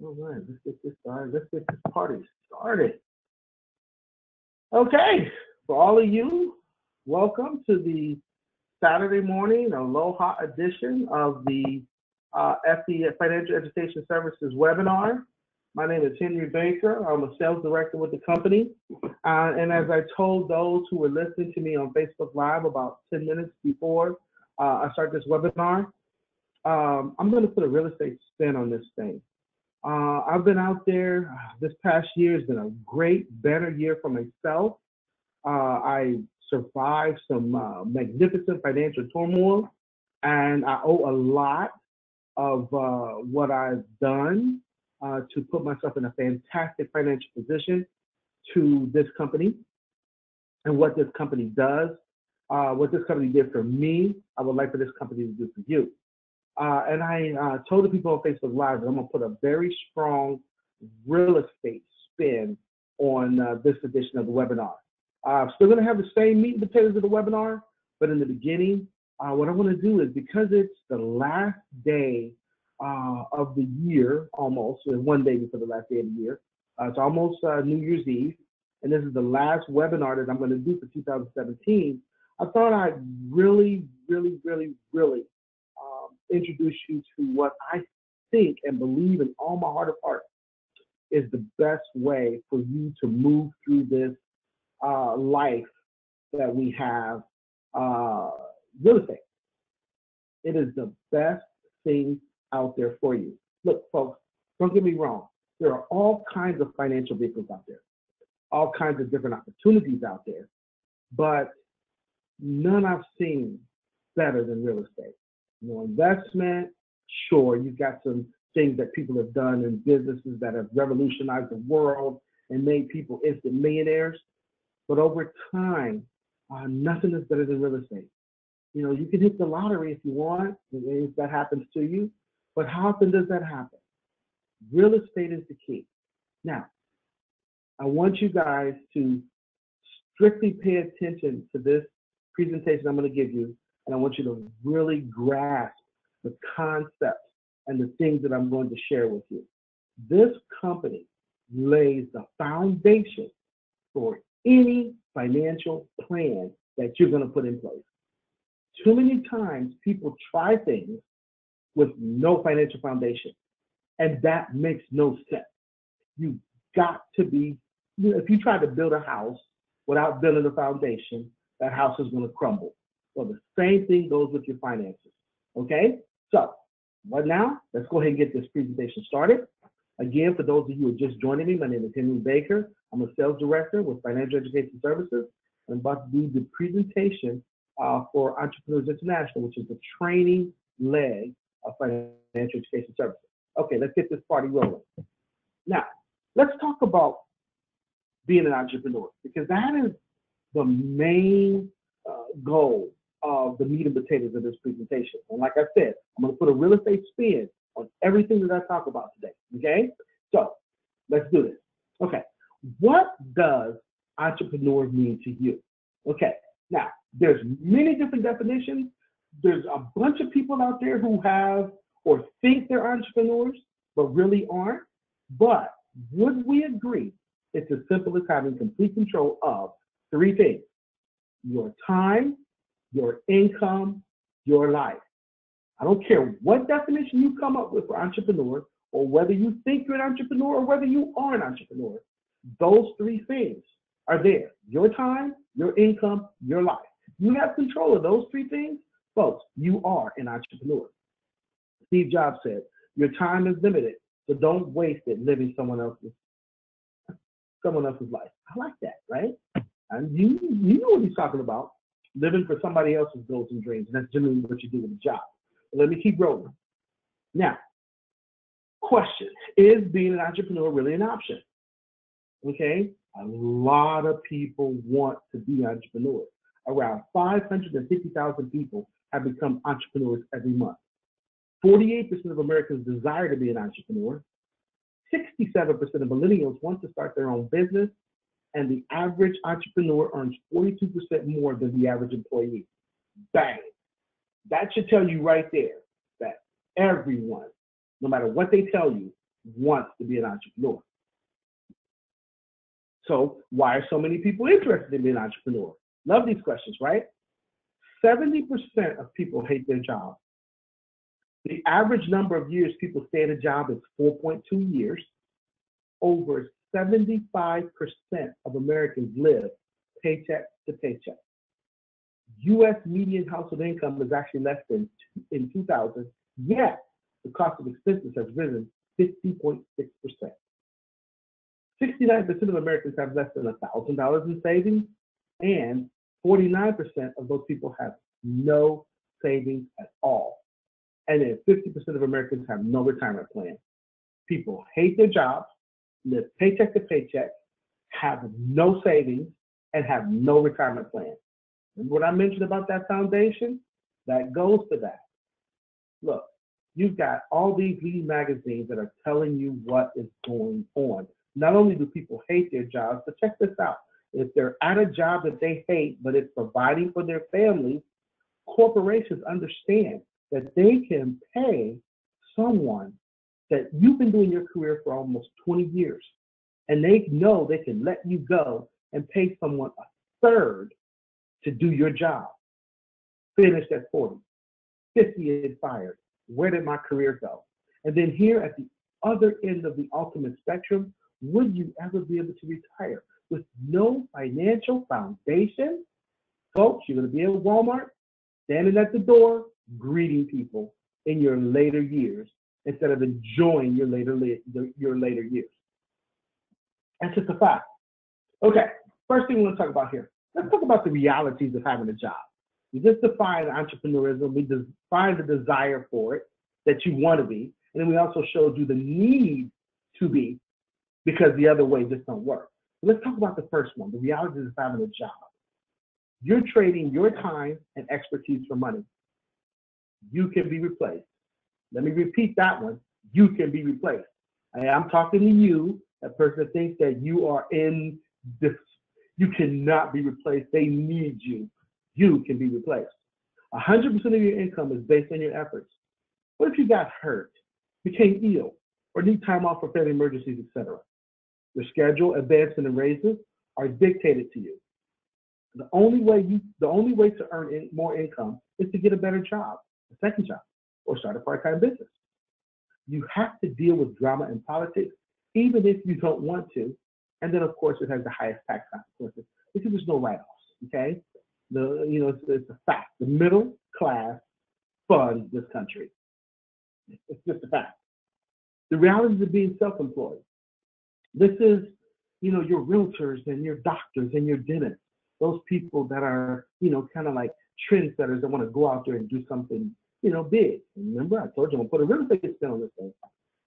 All right, let's get this started. Let's get this party started. Okay, for all of you, welcome to the Saturday morning Aloha edition of the FES Financial Education Services webinar. My name is Henry Baker. I'm a sales director with the company. And as I told those who were listening to me on Facebook Live about 10 minutes before I start this webinar, I'm going to put a real estate spin on this thing. I've been out there. This past year has been a great, better year for myself. I survived some magnificent financial turmoil, and I owe a lot of what I've done to put myself in a fantastic financial position to this company and what this company does. What this company did for me, I would like for this company to do for you. And I told the people on Facebook Live that I'm going to put a very strong real estate spin on this edition of the webinar. I'm still going to have the same meat and potatoes of the webinar, but in the beginning, what I want to do is, because it's the last day of the year, almost, one day before the last day of the year, it's almost New Year's Eve, and this is the last webinar that I'm going to do for 2017. I thought I'd really introduce you to what I think and believe in all my heart of hearts is the best way for you to move through this life that we have, real estate. It is the best thing out there for you. Look, folks, don't get me wrong. There are all kinds of financial vehicles out there, all kinds of different opportunities out there, but none I've seen better than real estate. Investment, sure, you've got some things that people have done in businesses that have revolutionized the world and made people instant millionaires. But over time, nothing is better than real estate. You can hit the lottery if you want, if that happens to you, but how often does that happen? Real estate is the key. Now, I want you guys to strictly pay attention to this presentation I'm going to give you, and I want you to really grasp the concepts and the things that I'm going to share with you. This company lays the foundation for any financial plan that you're going to put in place. Too many times people try things with no financial foundation, and that makes no sense. You've got to be, if you try to build a house without building a foundation, that house is going to crumble. So the same thing goes with your finances, okay? So right now, let's go ahead and get this presentation started. Again, for those of you who are just joining me, my name is Henry Baker. I'm a sales director with Financial Education Services. I'm about to do the presentation for Entrepreneurs International, which is the training leg of Financial Education Services. Okay, let's get this party rolling. Now, let's talk about being an entrepreneur, because that is the main goal of the meat and potatoes of this presentation. And like I said, I'm going to put a real estate spin on everything that I talk about today, okay? So let's do this. Okay, what does entrepreneur mean to you? Okay, now there's many different definitions. There's a bunch of people out there who have or think they're entrepreneurs, but really aren't. But would we agree it's as simple as having complete control of three things: your time, your income, your life? I don't care what definition you come up with for entrepreneur, or whether you think you're an entrepreneur or whether you are an entrepreneur. Those three things are there: your time, your income, your life. You have control of those three things, folks, you are an entrepreneur. Steve Jobs said, your time is limited, so don't waste it living someone else's life. I like that, right? And you know what he's talking about, living for somebody else's goals and dreams, and that's generally what you do with a job. But let me keep rolling. Now, question, is being an entrepreneur really an option? Okay, a lot of people want to be entrepreneurs. Around 550,000 people have become entrepreneurs every month. 48% of Americans desire to be an entrepreneur. 67% of millennials want to start their own business, and the average entrepreneur earns 42% more than the average employee. Bang. That should tell you right there that everyone, no matter what they tell you, wants to be an entrepreneur. So why are so many people interested in being an entrepreneur? Love these questions, right? 70% of people hate their job. The average number of years people stay in a job is 4.2 years. Over 75% of Americans live paycheck to paycheck. U.S. median household income is actually less than in 2000, yet the cost of expenses has risen 50.6%. 69% of Americans have less than $1,000 in savings, and 49% of those people have no savings at all. And then 50% of Americans have no retirement plan. People hate their jobs, live paycheck to paycheck, have no savings, and have no retirement plan. Remember what I mentioned about that foundation? That goes to that. Look, you've got all these leading magazines that are telling you what is going on. Not only do people hate their jobs, but check this out. If they're at a job that they hate, but it's providing for their families, corporations understand that they can pay someone that you've been doing your career for almost 20 years, and they know they can let you go and pay someone a third to do your job. Finished at 40, 50 and fired. Where did my career go? And then here at the other end of the ultimate spectrum, would you ever be able to retire with no financial foundation? Folks, you're going to be at Walmart, standing at the door, greeting people in your later years instead of enjoying your later years. That's just a fact. Okay, first thing we want to talk about here. Let's talk about the realities of having a job. We just defined entrepreneurism. We defined the desire for it, that you want to be. And then we also showed you the need to be, because the other way just don't work. Let's talk about the first one, the realities of having a job. You're trading your time and expertise for money. You can be replaced. Let me repeat that one. You can be replaced. I'm talking to you, that person that thinks that you are in this. You cannot be replaced. They need you. You can be replaced. 100% of your income is based on your efforts. What if you got hurt, became ill, or need time off for family emergencies, etc.? Your schedule, advancement, and raises are dictated to you. The only way to earn more income is to get a better job, a second job, or start a part-time business. You have to deal with drama and politics, even if you don't want to. And then, of course, it has the highest tax consequences because there's no write-offs. Okay, it's a fact. The middle class funds this country. It's just a fact. The realities of being self-employed. This is, your realtors and your doctors and your dentists. Those people that are, kind of like trendsetters that want to go out there and do something, big. And remember, I told you I'm going to put a real estate spin on this thing.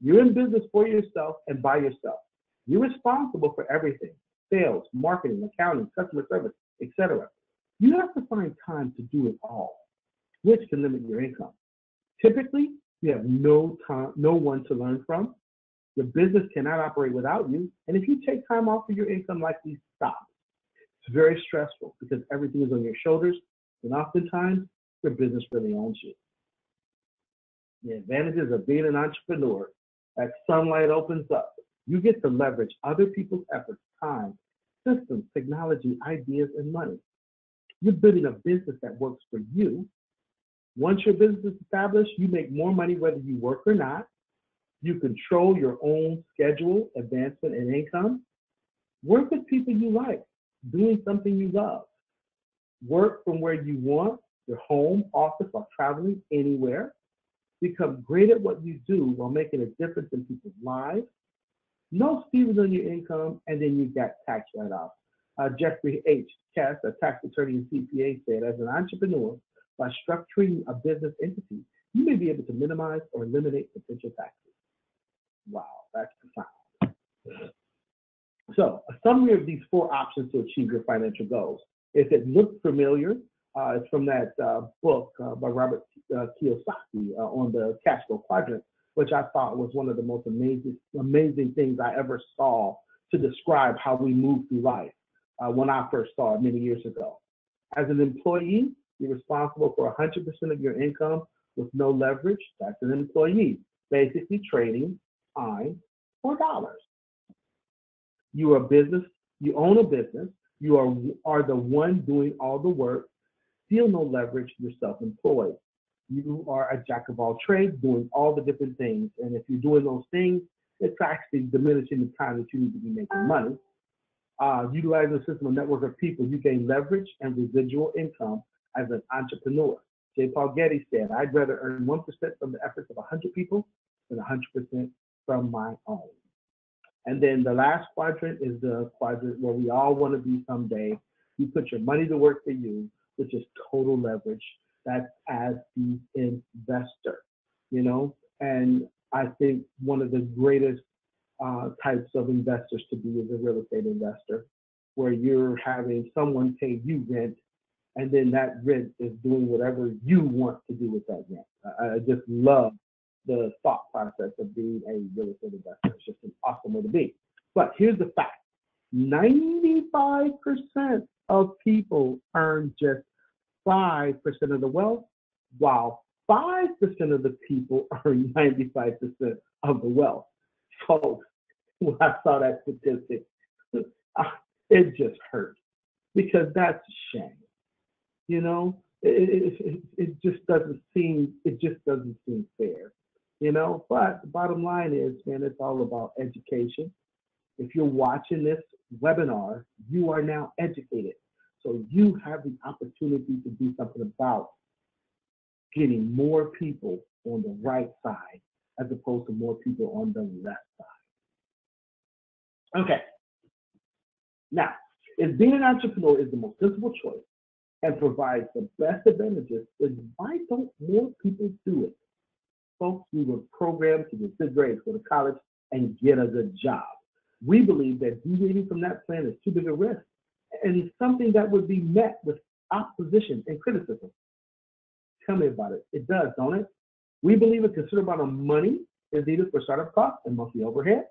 You're in business for yourself and by yourself. You're responsible for everything: sales, marketing, accounting, customer service, etc. You have to find time to do it all, which can limit your income. Typically, you have no one to learn from. Your business cannot operate without you. And if you take time off of your income, likely stops. It's very stressful because everything is on your shoulders, and oftentimes your business really owns you. The advantages of being an entrepreneur: as sunlight opens up, you get to leverage other people's efforts, time, systems, technology, ideas, and money. You're building a business that works for you. Once your business is established, you make more money whether you work or not. You control your own schedule, advancement, and income. Work with people you like, doing something you love. Work from where you want, your home, office, while traveling anywhere. Become great at what you do while making a difference in people's lives. No stealing on your income, and then you got tax write-offs. Jeffrey H. Cass, a tax attorney and CPA, said, as an entrepreneur, by structuring a business entity, you may be able to minimize or eliminate potential taxes. Wow, that's profound. So, a summary of these 4 options to achieve your financial goals. If it looks familiar, it's from that book by Robert Kiyosaki on the cash flow quadrant, which I thought was one of the most amazing things I ever saw to describe how we move through life when I first saw it many years ago. As an employee, you're responsible for 100% of your income with no leverage. That's an employee, basically trading time $4. You are a business, you own a business, you are the one doing all the work, still no leverage, you're self-employed. You are a jack of all trades doing all the different things. And if you're doing those things, it's actually diminishing the time that you need to be making money. Utilizing a system of network of people, you gain leverage and residual income as an entrepreneur. J. Paul Getty said, I'd rather earn 1% from the efforts of 100 people than 100% from my own. And then the last quadrant is the quadrant where we all want to be someday. You put your money to work for you, which is total leverage. That's as the investor, you know? And I think one of the greatest types of investors to be is a real estate investor, where you're having someone pay you rent, and then that rent is doing whatever you want to do with that rent. I just love the thought process of being a real estate investor. It's just an awesome way to be. But here's the fact. 95% of people earn just 5% of the wealth, while 5% of the people earn 95% of the wealth. Folks, when I saw that statistic, it just hurt, because that's a shame. You know, it just doesn't seem fair. You know, but the bottom line is, man, it's all about education. If you're watching this webinar, you are now educated. So you have the opportunity to do something about getting more people on the right side as opposed to more people on the left side. Okay. Now, if being an entrepreneur is the most sensible choice and provides the best advantages, then why don't more people do it? Folks, we were programmed to get good grades, go to college, and get a good job. We believe that deviating from that plan is too big a risk and something that would be met with opposition and criticism. Tell me about it. It does, don't it? We believe a considerable amount of money is needed for startup costs and monthly overhead.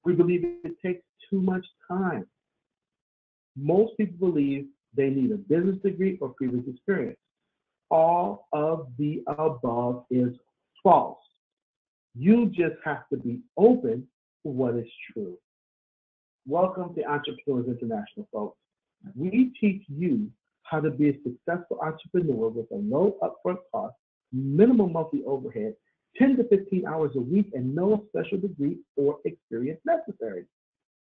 We believe it takes too much time. Most people believe they need a business degree or previous experience. All of the above is false. You just have to be open to what is true. Welcome to Entrepreneurs International, folks. We teach you how to be a successful entrepreneur with a low upfront cost, minimum monthly overhead, 10 to 15 hours a week, and no special degree or experience necessary.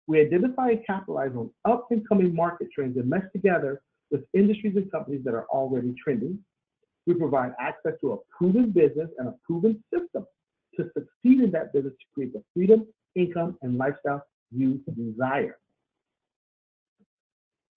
We identify and capitalize on up-and-coming market trends and mesh together with industries and companies that are already trending. We provide access to a proven business and a proven system to succeed in that business to create the freedom, income, and lifestyle you desire.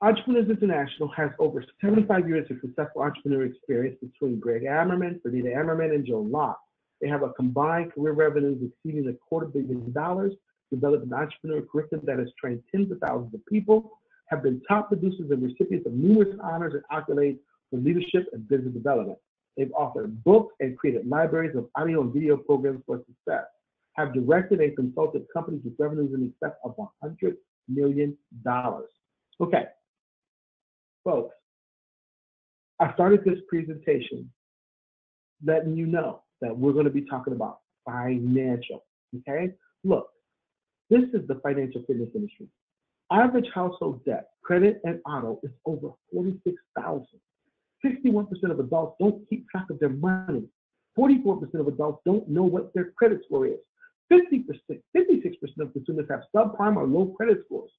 Entrepreneurs International has over 75 years of successful entrepreneurial experience between Greg Ammerman, Ferdinand Ammerman, and Joe Locke. They have a combined career revenues exceeding $250 million, developed an entrepreneur curriculum that has trained tens of thousands of people, have been top producers and recipients of numerous honors and accolades for leadership and business development. They've authored books and created libraries of audio and video programs for success, have directed and consulted companies with revenues in excess of $100 million. Okay, folks, I started this presentation letting you know that we're going to be talking about financial, okay? Look, this is the financial fitness industry. Average household debt, credit and auto, is over $46,000. 61% of adults don't keep track of their money. 44% of adults don't know what their credit score is. 56% of consumers have subprime or low credit scores.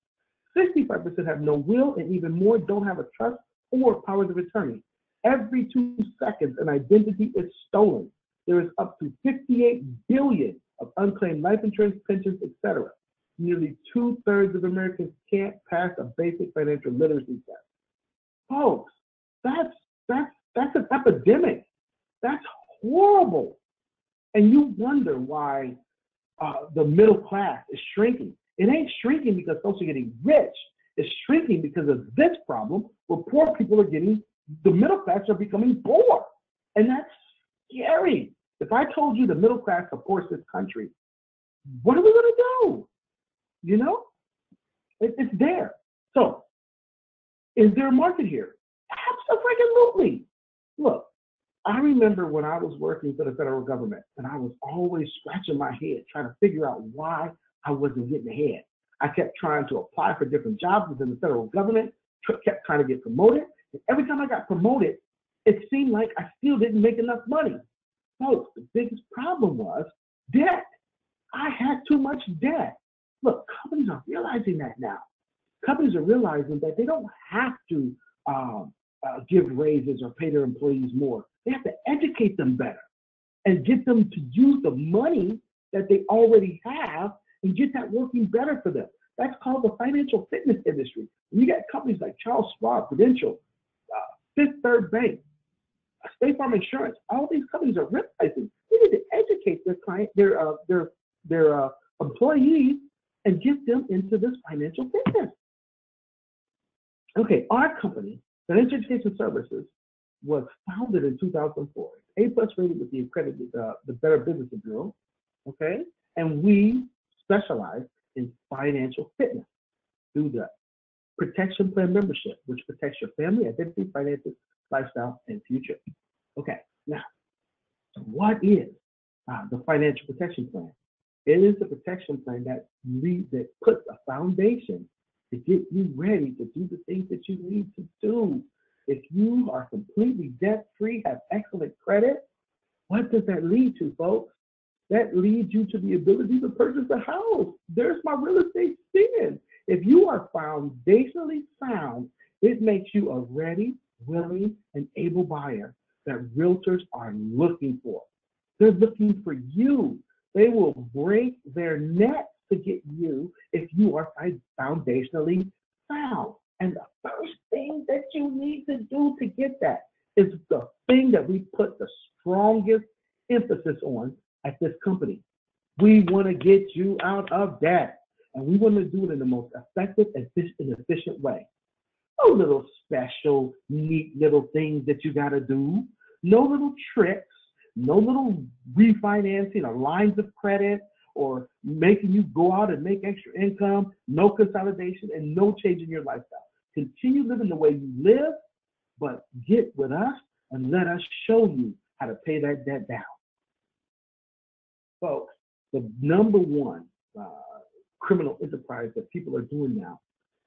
65% have no will, and even more don't have a trust or powers of attorney. Every 2 seconds, an identity is stolen. There is up to $58 billion of unclaimed life insurance, pensions, etc. Nearly 2/3 of Americans can't pass a basic financial literacy test. Folks, that's an epidemic. That's horrible. And you wonder why the middle class is shrinking. It ain't shrinking because folks are getting rich. It's shrinking because of this problem where poor people are getting, the middle class are becoming poor. And that's scary. If I told you the middle class supports this country, what are we going to do? You know, it's there. So, is there a market here? Absolutely. Look, I remember when I was working for the federal government, and I was always scratching my head trying to figure out why I wasn't getting ahead. I kept trying to apply for different jobs within the federal government, kept trying to get promoted. And every time I got promoted, it seemed like I still didn't make enough money. Folks, the biggest problem was debt. I had too much debt. Look, companies are realizing that now. Companies are realizing that they don't have to give raises or pay their employees more. They have to educate them better and get them to use the money that they already have and get that working better for them. That's called the financial fitness industry. You got companies like Charles Schwab, Prudential, Fifth Third Bank, State Farm Insurance. All these companies are realizing they need to educate their client, their employees, and get them into this financial fitness. Okay, our company, Financial Education Services, was founded in 2004. A+ rated with the accredited, the Better Business Bureau. Okay, and we specialize in financial fitness through the protection plan membership, which protects your family, identity, finances, lifestyle, and future. Okay, now, what is the financial protection plan? It is a protection plan that puts a foundation to get you ready to do the things that you need to do. If you are completely debt-free, have excellent credit, what does that lead to, folks? That leads you to the ability to purchase a house. There's my real estate spin. If you are foundationally sound, it makes you a ready, willing, and able buyer that realtors are looking for. They're looking for you. They will break their necks to get you if you are foundationally sound. And the first thing that you need to do to get that is the thing that we put the strongest emphasis on at this company. We want to get you out of debt, and we want to do it in the most effective and efficient way. No little special, neat little things that you got to do. No little tricks. No little refinancing or lines of credit or making you go out and make extra income. No consolidation and no change in your lifestyle. Continue living the way you live, but get with us and let us show you how to pay that debt down. Folks, the number one criminal enterprise that people are doing now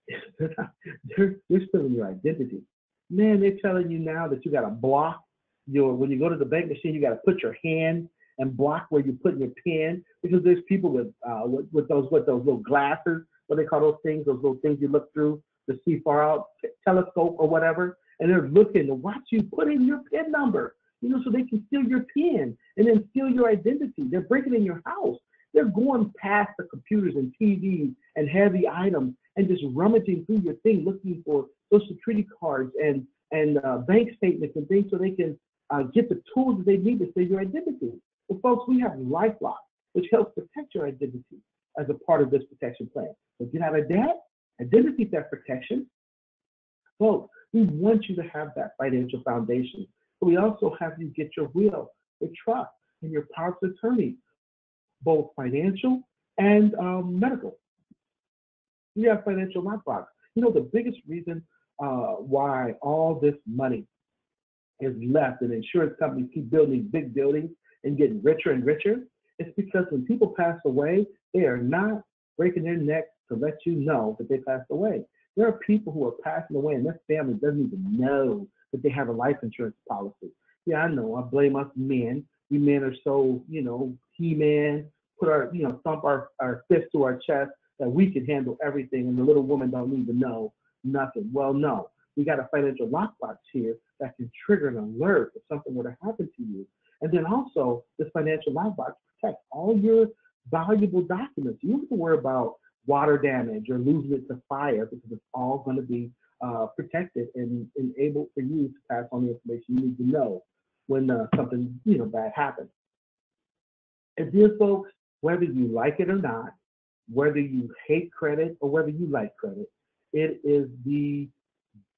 is they're stealing your identity. Man, they're telling you now that you got to block when you go to the bank machine, you got to put your hand and block where you're putting your pen, because there's people with those little glasses, what they call those things, those little things you look through to see far out, telescope or whatever, and they're looking to watch you put in your PIN number, so they can steal your PIN and then steal your identity. They're breaking in your house. They're going past the computers and TVs and heavy items and just rummaging through your thing, looking for Social Security cards and bank statements and things so they can get the tools that they need to save your identity. Well, folks, we have LifeLock, which helps protect your identity as a part of this protection plan. So get out of debt, identity theft protection. Folks, we want you to have that financial foundation. But we also have you get your will, your trust, and your power of attorney, both financial and medical. We have financial lockbox. The biggest reason why all this money is left and insurance companies keep building these big buildings and getting richer and richer, it's because when people pass away, they are not breaking their necks to let you know that they passed away. There are people who are passing away and their family doesn't even know that they have a life insurance policy. Yeah, I know, I blame us men. We men are so, He-Man, put our, thump our fist to our chest that we can handle everything and the little woman don't need to know nothing. Well, no, we got a financial lockbox here that can trigger an alert if something were to happen to you. And then also, this financial lockbox protects all your valuable documents. You don't have to worry about water damage or losing it to fire, because it's all going to be protected and able for you to pass on the information you need to know when something bad happens. And dear folks, whether you like it or not, whether you hate credit or whether you like credit, it is the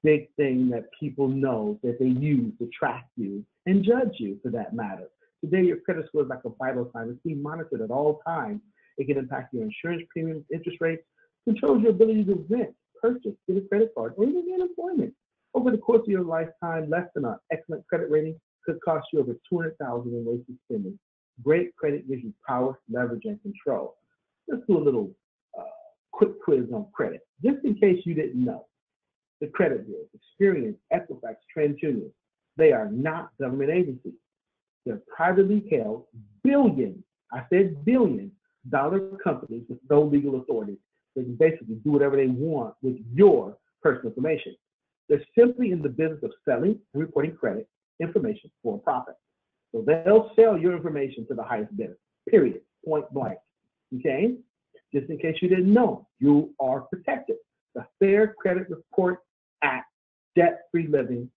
big thing that people know that they use to track you and judge you, for that matter. Today, your credit score is like a vital sign. It's being monitored at all times. It can impact your insurance premiums, interest rates, controls your ability to rent, purchase, get a credit card, or even get employment. Over the course of your lifetime, less than an excellent credit rating could cost you over $200,000 in wasted spending. Great credit gives you power, leverage, and control. Let's do a little quick quiz on credit, just in case you didn't know. The credit bureaus, Experian, Equifax, TransUnion, they are not government agencies. They're privately held billion, I said billion-dollar companies with no legal authority. They can basically do whatever they want with your personal information. They're simply in the business of selling and reporting credit information for a profit. So they'll sell your information to the highest bidder, period, point blank. Okay? Just in case you didn't know, you are protected. The Fair Credit Report Act, Debt-Free Living,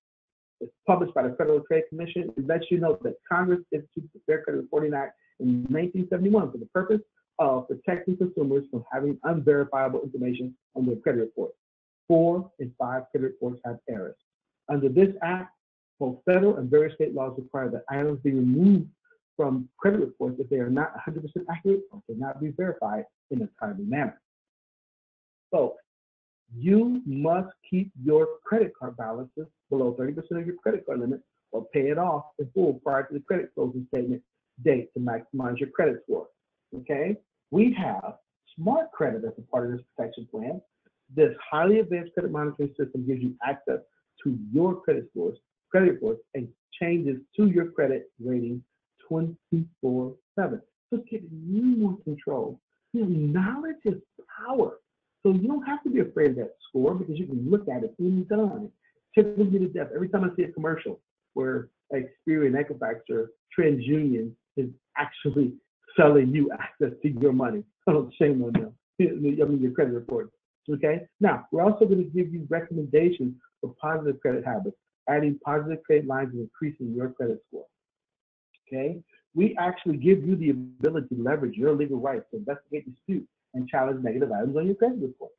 is published by the Federal Trade Commission. It lets you know that Congress instituted the Fair Credit Reporting Act in 1971 for the purpose of protecting consumers from having unverifiable information on their credit report. 4 in 5 credit reports have errors. Under this act, both federal and various state laws require that items be removed from credit reports if they are not 100% accurate or cannot be verified in a timely manner. So, you must keep your credit card balances below 30% of your credit card limit or pay it off in full prior to the credit closing statement date to maximize your credit score. Okay? We have Smart Credit as a part of this protection plan. This highly advanced credit monitoring system gives you access to your credit scores, credit reports, and changes to your credit rating 24/7. So it's giving you more control. You know, knowledge is power. So you don't have to be afraid of that score because you can look at it anytime. Tickles me to death every time I see a commercial where Experian, Equifax, or TransUnion is actually selling you access to your money. Oh, shame on them. I mean, your credit report. Okay? Now, we're also going to give you recommendations for positive credit habits, adding positive credit lines and increasing your credit score. Okay? We actually give you the ability to leverage your legal rights to investigate disputes and challenge negative items on your credit report.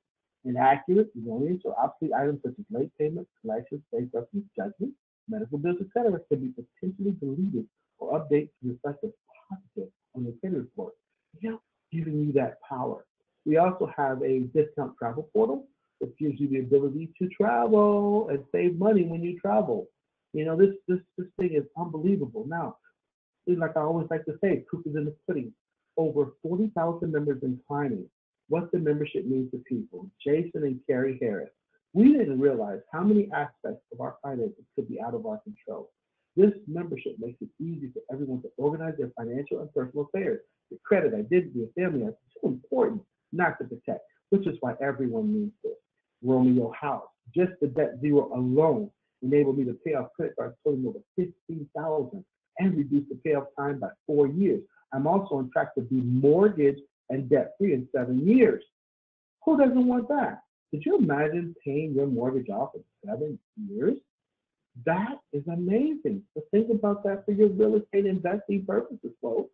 Inaccurate, erroneous, or obsolete items such as late payments, collections, bankruptcy, judgment, medical bills, etc., can be potentially deleted or updated to reflect as positive on your credit report. Yeah, giving you that power. We also have a discount travel portal that gives you the ability to travel and save money when you travel. You know, this thing is unbelievable. Now, like I always like to say, proof is in the pudding. Over 40,000 members and climbing. What the membership means to people. Jason and Carrie Harris. We didn't realize how many aspects of our finances could be out of our control. This membership makes it easy for everyone to organize their financial and personal affairs. The credit, identity, and family are so important not to protect, which is why everyone needs this. Romeo House. Just the debt zero alone enabled me to pay off credit cards totaling over $15,000 and reduce the payoff time by 4 years. I'm also on track to be mortgage and debt-free in 7 years. Who doesn't want that? Could you imagine paying your mortgage off in 7 years? That is amazing. So think about that for your real estate investing purposes, folks.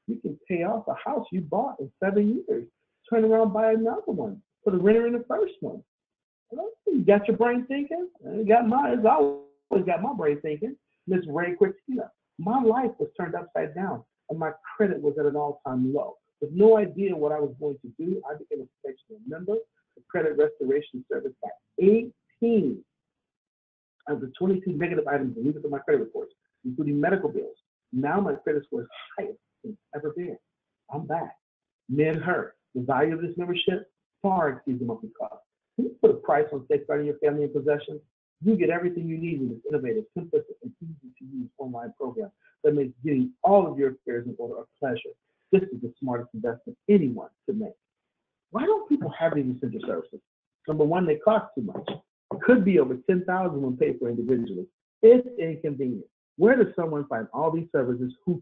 You can pay off a house you bought in 7 years, turn around, buy another one, put a renter in the first one. You got your brain thinking? It's always got my brain thinking. Miss Ray Cortina. My life was turned upside down, and my credit was at an all-time low. With no idea what I was going to do, I became a professional member of Credit Restoration Service by 18 of the 22 negative items deleted from my credit reports, including medical bills. Now my credit score is highest it's ever been. I'm back. Men hurt. The value of this membership far exceeds the monthly cost. Can you put a price on safeguarding your family and possessions? You get everything you need in this innovative, simplistic, and easy-to-use online program that makes getting all of your affairs in order a pleasure. This is the smartest investment anyone could make. Why don't people have these essential services? Number one, they cost too much. It could be over $10,000 when paid for individually. It's inconvenient. Where does someone find all these services? Who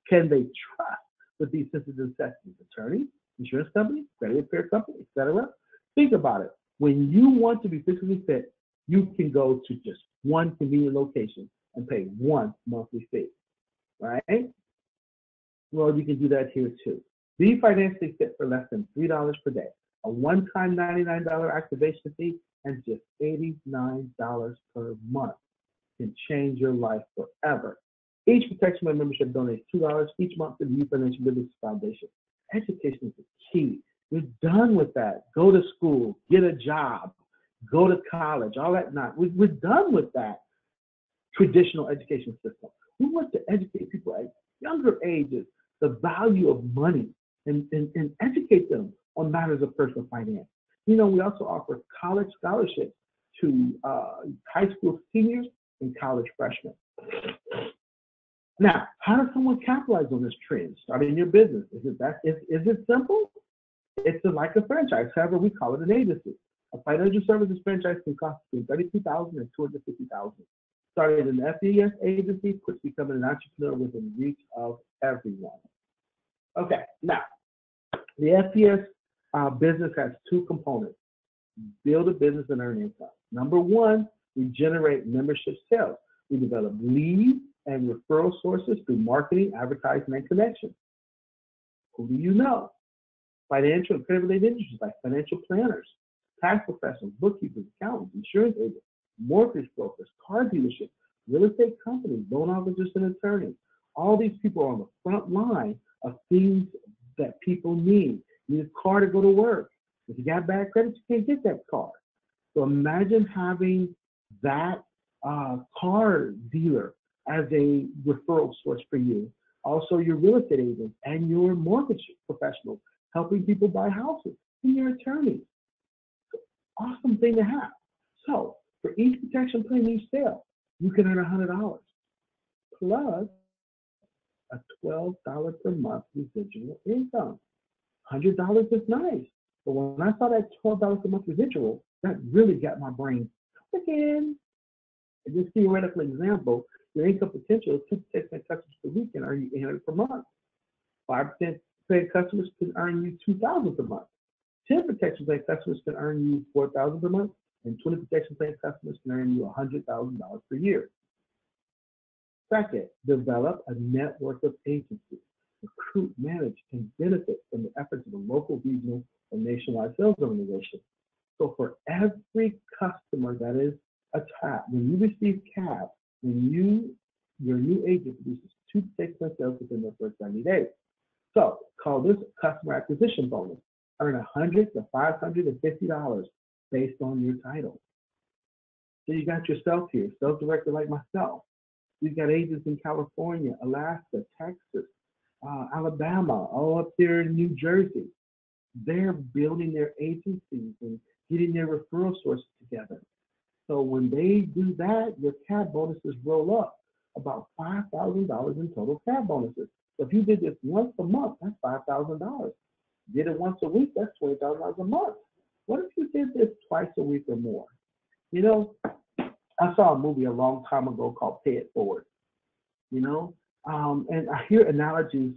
can they trust with these sensitive necessities? Attorneys, insurance companies, credit repair companies, etc. Think about it. When you want to be physically fit, you can go to just one convenient location and pay one monthly fee, right? Well, you can do that here too. Be financially fit for less than $3 per day, a one-time $99 activation fee, and just $89 per month can change your life forever. Each Protection Month membership donates $2 each month to the Youth Financial Literacy Foundation. Education is the key. We're done with that. Go to school, get a job, go to college, all that not. We're done with that traditional education system. We want to educate people at younger ages the value of money and educate them on matters of personal finance. You know, we also offer college scholarships to high school seniors and college freshmen. Now, how does someone capitalize on this trend? Starting your business. Is it simple? It's like a franchise. However, we call it an agency. A financial services franchise can cost between $32,000 and $250,000. Starting an FES agency puts becoming an entrepreneur within reach of everyone. Okay, now the FES business has two components: build a business and earn income. Number one, we generate membership sales. We develop leads and referral sources through marketing, advertising, and connections. Who do you know? Financial and credit-related industries like financial planners, tax professionals, bookkeepers, accountants, insurance agents, mortgage brokers, car dealerships, real estate companies, loan officers, and attorneys. All these people are on the front line of things that people need. You need a car to go to work. If you got bad credit, you can't get that car. So imagine having that car dealer as a referral source for you. Also, your real estate agent and your mortgage professional helping people buy houses, and your attorney. Awesome thing to have. So for each protection plan you sell, you can earn $100 plus a $12 per month residual income. $100 is nice, but when I saw that $12 per month residual, that really got my brain again. In this theoretical example, your income potential is 2% customers per week can earn you $800 per month. 5% paid customers can earn you $2,000 per month. 10 protection plan customers can earn you $4,000 per month, and 20 protection plan customers can earn you $100,000 per year. Second, develop a network of agencies. Recruit, manage, and benefit from the efforts of a local, regional, or nationwide sales organization. So for every customer that is a tab, when you receive CAB, your new agent produces 2 protection sales within the first 90 days. So call this customer acquisition bonus. Earn $100 to $550 based on your title. So you got yourself here, sales director like myself. You've got agents in California, Alaska, Texas, Alabama, all up there in New Jersey. They're building their agencies and getting their referral sources together. So when they do that, your CAB bonuses roll up about $5,000 in total CAB bonuses. So if you did this once a month, that's $5,000. Did it once a week, that's $20,000 a month. What if you did this twice a week or more? You know, I saw a movie a long time ago called Pay It Forward, you know, and I hear analogies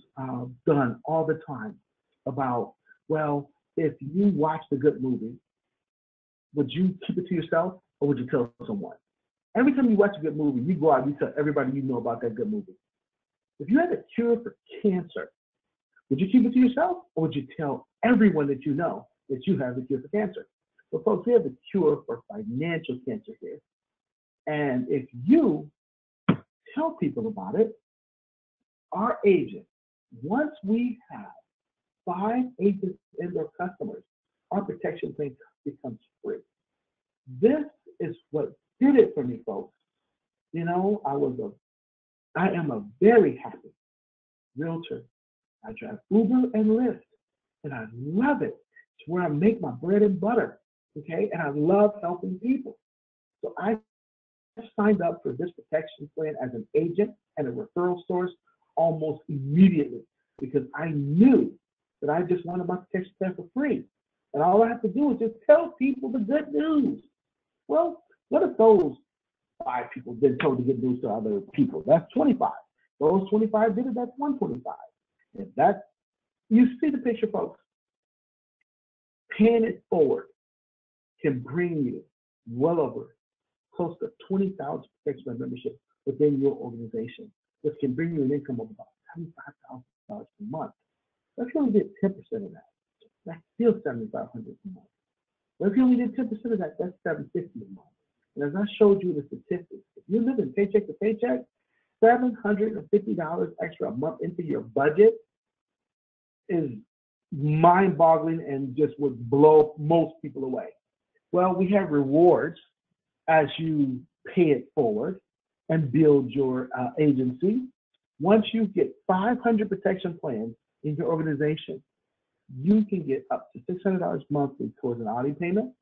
done all the time about, well, if you watched a good movie, would you keep it to yourself or would you tell someone? Every time you watch a good movie, you go out and you tell everybody you know about that good movie. If you had a cure for cancer, would you keep it to yourself or would you tell everyone that you know that you have the cure for cancer? Well, folks, we have the cure for financial cancer here. And if you tell people about it, our agent, once we have 5 agents and their customers, our protection plan becomes free. This is what did it for me, folks. You know, I am a very happy realtor. I drive Uber and Lyft, and I love it. It's where I make my bread and butter, okay? And I love helping people. So I signed up for this protection plan as an agent and a referral source almost immediately because I knew that I just wanted my protection plan for free. And all I have to do is just tell people the good news. Well, what if those 5 people didn't tell the good news to other people? That's 25. Those 25 did it, that's 125. If that, you see the picture, folks. Paying it forward can bring you well over close to 20,000 protection plan membership within your organization, which can bring you an income of about $75,000 per month. Let's only get 10% of that. That's still $7,500 a month. But if you only did 10% of that, that's $750 a month. And as I showed you the statistics, if you're living paycheck to paycheck, $750 extra a month into your budget is mind-boggling and just would blow most people away. Well, we have rewards as you pay it forward. and build your agency. Once you get 500 protection plans in your organization, you can get up to $600 monthly towards an Audi payment.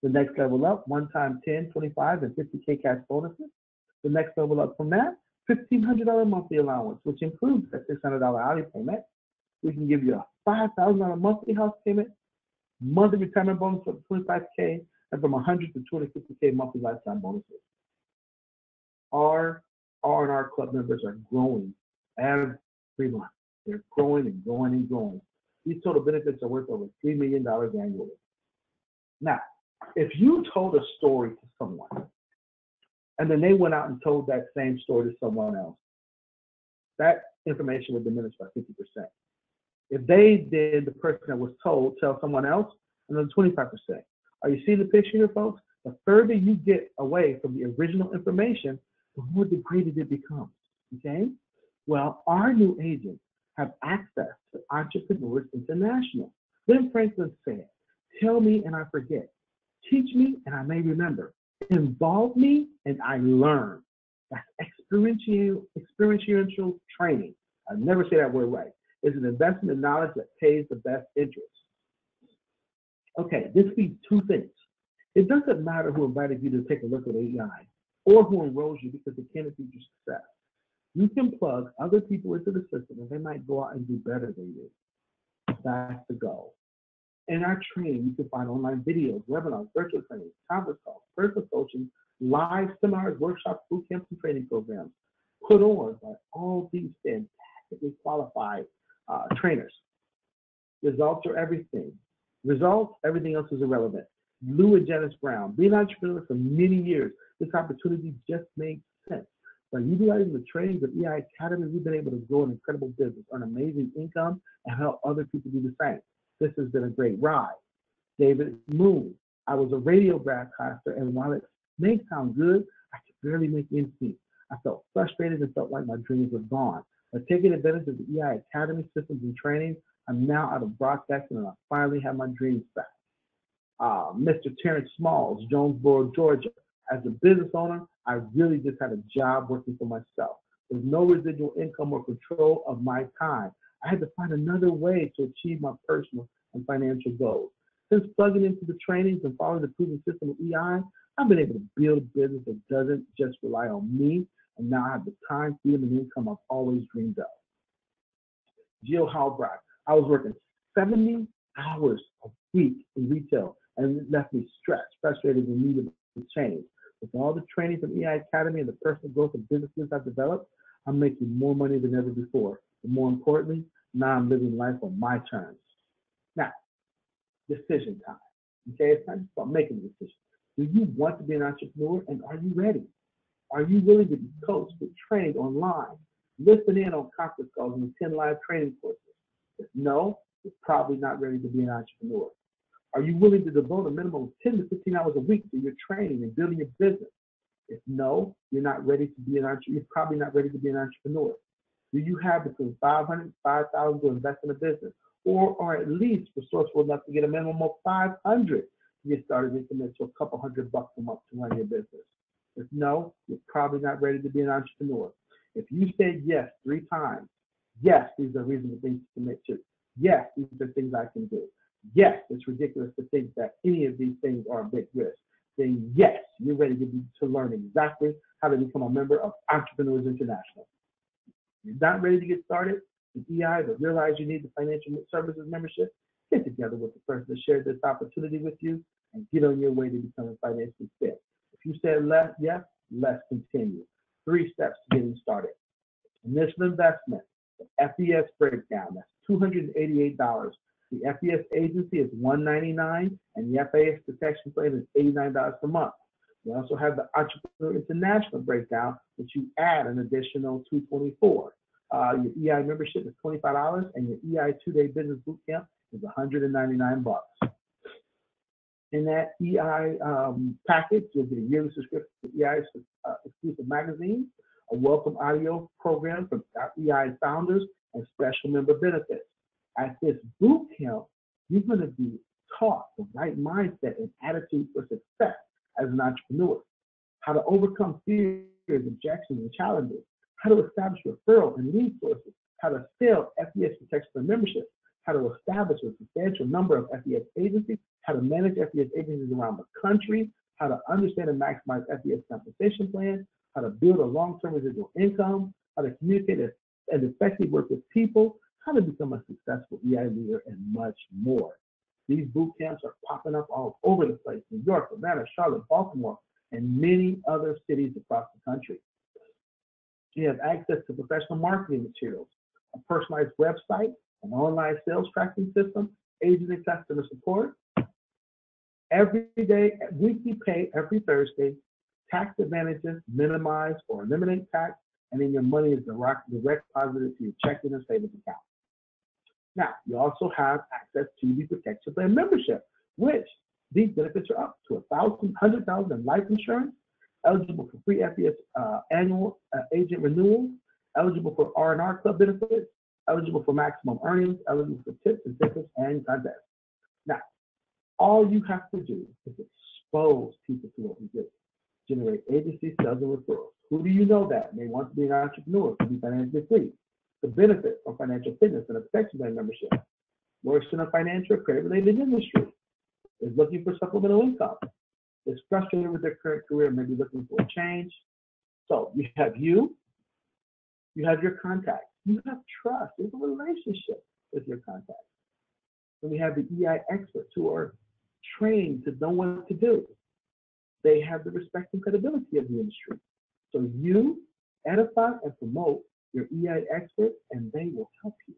The next level up, one time 10, 25, and 50K cash bonuses. The next level up from that, $1,500 monthly allowance, which includes that $600 Audi payment. We can give you a $5,000 monthly house payment, monthly retirement bonus for 25K, and from 100 to 250K monthly lifetime bonuses. Our R&R Club members are growing every month. They're growing and growing and growing. These total benefits are worth over $3 million annually. Now, if you told a story to someone, and then they went out and told that same story to someone else, that information would diminish by 50%. If they did, the person that was told, tell someone else, another 25%. Are you seeing the picture here, folks? The further you get away from the original information, the more degraded it becomes, okay? Well, our new agents have access to Entrepreneurs International. Ben Franklin said, tell me and I forget. Teach me and I may remember. Involve me and I learn. That's experiential training. I never say that word right. It's an investment in knowledge that pays the best interest. Okay, this means two things. It doesn't matter who invited you to take a look at AI or who enrolls you because it can't achieve your success. You can plug other people into the system and they might go out and do better than you. That's the goal. In our training, you can find online videos, webinars, virtual trainings, conference calls, personal coaching, live seminars, workshops, boot camps, and training programs put on by all these fantastically qualified trainers. Results are everything. Results, everything else is irrelevant. Lou and Janice Brown, being an entrepreneur for many years, this opportunity just made sense. By utilizing the trainings of EI Academy, we've been able to grow an incredible business, earn amazing income, and help other people do the same. This has been a great ride. David Moon, I was a radio broadcaster, and while it may sound good, I could barely make ends meet. I felt frustrated and felt like my dreams were gone. By taking advantage of the EI Academy systems and training, I'm now out of broadcasting, and I finally have my dreams back. Mr. Terrence Smalls, Jonesboro, Georgia. As a business owner, I really just had a job working for myself. There's no residual income or control of my time. I had to find another way to achieve my personal and financial goals. Since plugging into the trainings and following the proven system of EI, I've been able to build a business that doesn't just rely on me, and now I have the time, freedom, and income I've always dreamed of. Jill Halbrock, I was working 70 hours a week in retail, and it left me stressed, frustrated, and needed to change. With all the training from EI Academy and the personal growth of businesses I've developed, I'm making more money than ever before. But more importantly, now I'm living life on my terms. Now, decision time. Okay, it's not just about making a decision. Do you want to be an entrepreneur, and are you ready? Are you willing to be coached, get trained online, listen in on conference calls, and attend live training courses? If no, you're probably not ready to be an entrepreneur. Are you willing to devote a minimum of 10 to 15 hours a week to your training and building your business? If no, you're not ready to be an entrepreneur. You're probably not ready to be an entrepreneur. Do you have between $500 and $5,000 to invest in a business, or are at least resourceful enough to get a minimum of $500 to get started and commit to a couple $100 a month to run your business? If no, you're probably not ready to be an entrepreneur. If you said yes 3 times, yes, these are reasonable things to commit to. Yes, these are things I can do. Yes, it's ridiculous to think that any of these things are a big risk. Then yes, you're ready to learn exactly how to become a member of Entrepreneurs International. You're not ready to get started with EI, but realize you need the financial services membership. Get together with the person that shared this opportunity with you and get on your way to becoming financially fit. If you said yes, let's continue. 3 steps to getting started. Initial investment, the FES breakdown, that's $288. The FES agency is $199, and the FAS protection plan is $89 per month. We also have the Entrepreneur International breakdown, which you add an additional $224. Your EI membership is $25, and your EI 2-day business boot camp is $199. In that EI package, you'll get a yearly subscription to EI exclusive magazines, a welcome audio program from EI founders, and special member benefits. At this boot camp, you're going to be taught the right mindset and attitude for success as an entrepreneur, how to overcome fear objections, and challenges, how to establish referral and lead sources, how to sell FES protection for membership, how to establish a substantial number of FES agencies, how to manage FES agencies around the country, how to understand and maximize FES compensation plans, how to build a long-term residual income, how to communicate and effectively work with people, how to become a successful EI leader, and much more. These boot camps are popping up all over the place: New York, Atlanta, Charlotte, Baltimore, and many other cities across the country. You have access to professional marketing materials, a personalized website, an online sales tracking system, agent and customer support, every day, weekly pay every Thursday, tax advantages, minimize or eliminate tax, and then your money is direct deposited to your checking and savings account. Now, you also have access to the protection plan membership, which these benefits are up to $100,000 in life insurance, eligible for free FES annual agent renewals, eligible for R&R club benefits, eligible for maximum earnings, eligible for tips, incentives, and contests. Now, all you have to do is expose people to what we do. Generate agency sales and referrals. Who do you know that may want to be an entrepreneur to be financially free, to benefit from financial fitness and a protection plan membership, works in a financial or credit-related industry, is looking for supplemental income, is frustrated with their current career, maybe looking for a change. So you have your contacts, you have trust, there's a relationship with your contacts. And we have the EI experts who are trained to know what to do. They have the respect and credibility of the industry. So you edify and promote your EI experts, and they will help you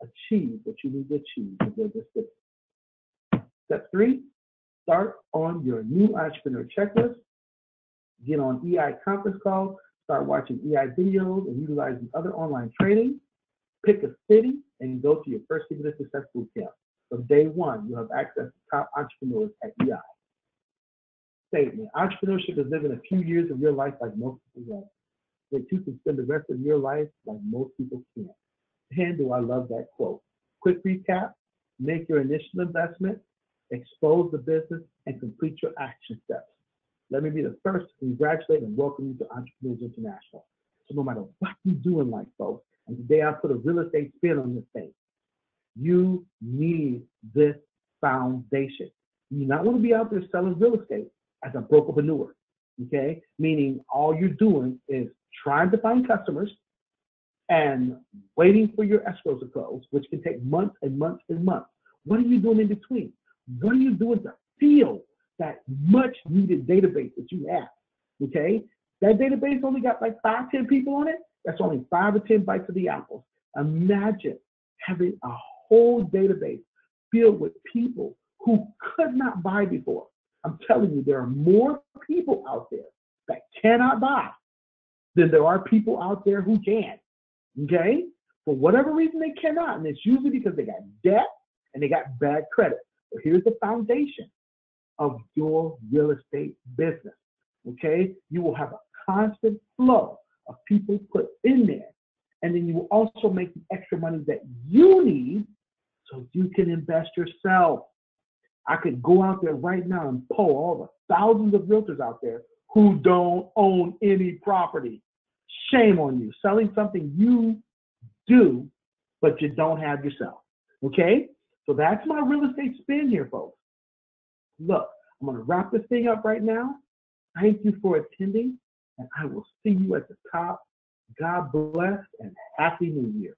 achieve what you need to achieve to build this business. Step 3, start on your new entrepreneur checklist. Get on EI conference calls, start watching EI videos and utilizing other online training. Pick a city and go to your first Secret to Success boot camp. From day one, you'll have access to top entrepreneurs at EI. Statement: entrepreneurship is living a few years of your life like most people don't. That you can spend the rest of your life like most people can't. And do I love that quote. Quick recap: make your initial investment, expose the business, and complete your action steps. Let me be the first to congratulate and welcome you to Entrepreneurs International. So no matter what you do in life, folks, and today I put a real estate spin on this thing, you need this foundation. You do not want to be out there selling real estate as a brokerpreneur, okay? Meaning all you're doing is trying to find customers and waiting for your escrows to close, which can take months and months and months. What are you doing in between? What are you doing to fill that much needed database that you have, okay? That database only got like 5, 10 people on it. That's only 5 or 10 bites of the apples. Imagine having a whole database filled with people who could not buy before. I'm telling you, there are more people out there that cannot buy than there are people out there who can, okay? For whatever reason, they cannot, and it's usually because they got debt and they got bad credit. But here's the foundation of your real estate business, okay? You will have a constant flow of people put in there, and then you will also make the extra money that you need so you can invest yourself. I could go out there right now and poll all the thousands of realtors out there who don't own any property. Shame on you, selling something you do, but you don't have yourself, okay? So that's my real estate spin here, folks. Look, I'm gonna wrap this thing up right now. Thank you for attending, and I will see you at the top. God bless and Happy New Year.